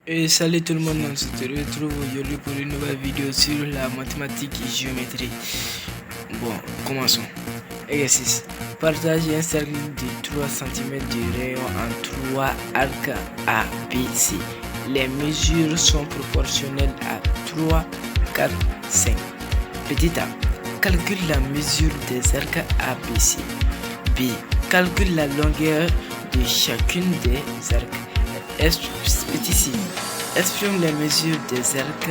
Et salut tout le monde, on se retrouve aujourd'hui pour une nouvelle vidéo sur la mathématique et géométrie. Bon, commençons. Exercice. Partage un cercle de 3 cm de rayon en 3 arcs A, B, C. Les mesures sont proportionnelles à 3, 4, 5. Petit a. Calcule la mesure des arcs A, B, C. B. Calcule la longueur de chacune des arcs. Petit c. Exprime les mesures des arcs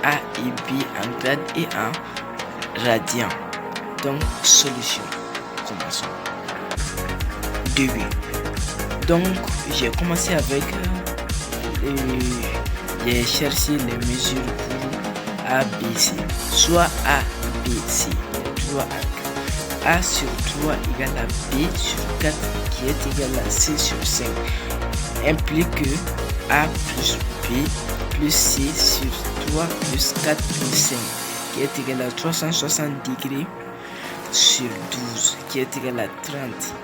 A et B en grade et en radian. Donc, solution. Commençons. Début. Donc, j'ai commencé avec j'ai cherché les mesures pour A, B, C. Soit A, B, C. 3 arcs. A sur 3 égale à B sur 4 qui est égal à C sur 5. Implique que A plus B plus C sur 3 plus 4 plus 5 qui est égal à 360 degrés sur 12 qui est égal à 30.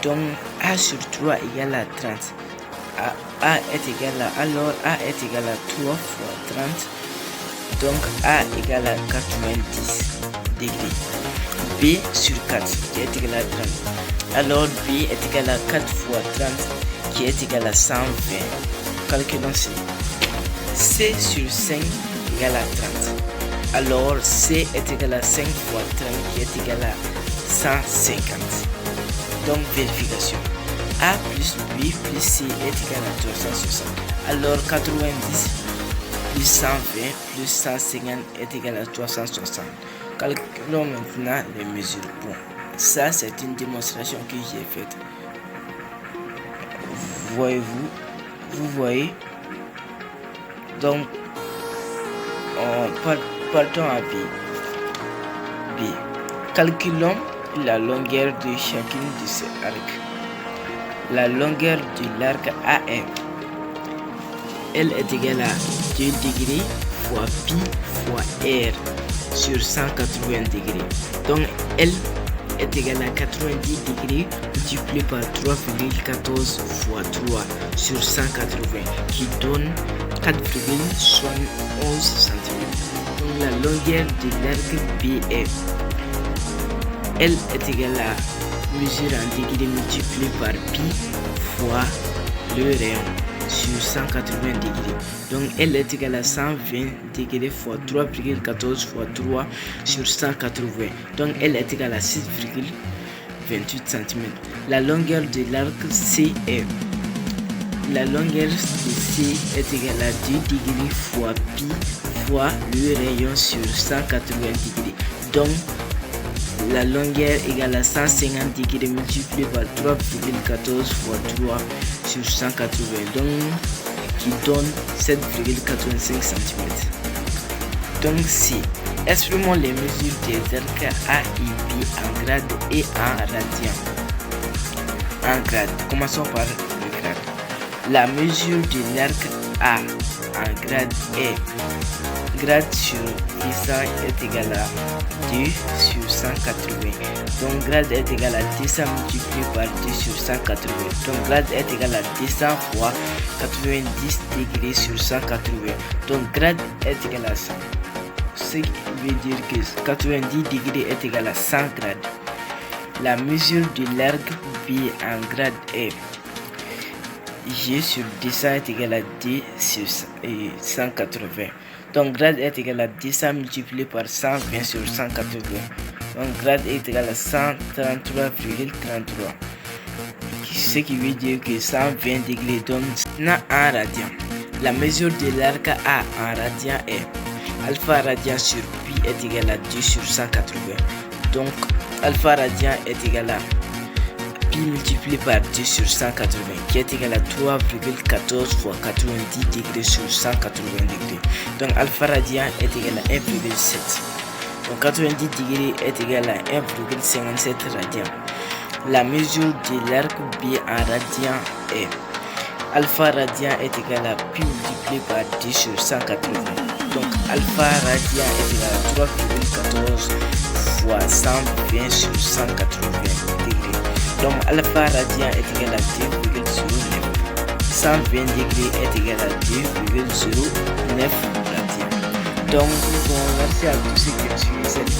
Donc A sur 3 égale à 30. A est égal à, alors A est égal à 3 fois 30. Donc A égale à 90 degrés. B sur 4 qui est égal à 30. Alors B est égal à 4 fois 30 qui est égal à 120. Calculons C. C sur 5 égale à 30. Alors C est égal à 5 fois 30 qui est égal à 150. Donc vérification. A plus B plus C est égal à 360. Alors 90 plus 120 plus 150 est égal à 360. Calculons maintenant les mesures. Bon, ça c'est une démonstration que j'ai faite. Vous voyez, donc partons à B. Calculons la longueur de chacune de ces arcs. La longueur de l'arc AM, elle est égale à 2 degrés fois pi fois r sur 180 degrés. Donc elle est égal à 90 degrés multiplié par 3,14 fois 3 sur 180 qui donne 4,71 cm. Donc la longueur de l'arc BF, elle est égale à mesure en degrés multiplié par pi fois le rayon sur 180 degrés. Donc elle est égale à 120 degrés fois 3,14 fois 3 sur 180. Donc elle est égale à 6,28 cm. La longueur de l'arc CF. La longueur de C est égale à 2 degrés fois pi fois le rayon sur 180 degrés. Donc la longueur égale à 150 degrés multiplié par 3,14 fois 3 sur 180. Donc qui donne 7,85 cm. Donc si exprimons les mesures des arcs A et B en grade et en radian. En grade, commençons par le grade. La mesure de l'arc A en grade est grade sur 100 est égal à 2 sur 180. Donc grade est égal à 200 multiplié par 2 sur 180. Donc grade est égal à 200 fois 90 degrés sur 180. Donc grade est égal à 100. Ce qui veut dire que 90 degrés est égal à 100 grades. La mesure de l'arc B en grade est G sur 200 est égal à 2 sur 180. Donc grade est égal à 200 multiplié par 120 sur 180. Donc grade est égal à 133,33. Ce qui veut dire que 120 degrés donne en radian. La mesure de l'arc A en radian est alpha radian sur pi est égal à 2 sur 180. Donc alpha radian est égal à pi multiplié par 2 sur 180 qui est égal à 3,14 fois 90 degrés sur 180 degrés. Donc alpha radian est égal à 1,7. Donc 90 degrés est égal à 1,57 radian. La mesure de l'arc B en radian est alpha radian est égal à pi multiplié par 2 sur 180. Donc alpha radian est égal à 3,14 fois 120 sur 180 degrés. Donc alpha radian est égal à 2,09. 120 degrés est égal à 2,09 radians. Donc, merci à tous ceux qui ont suivi cette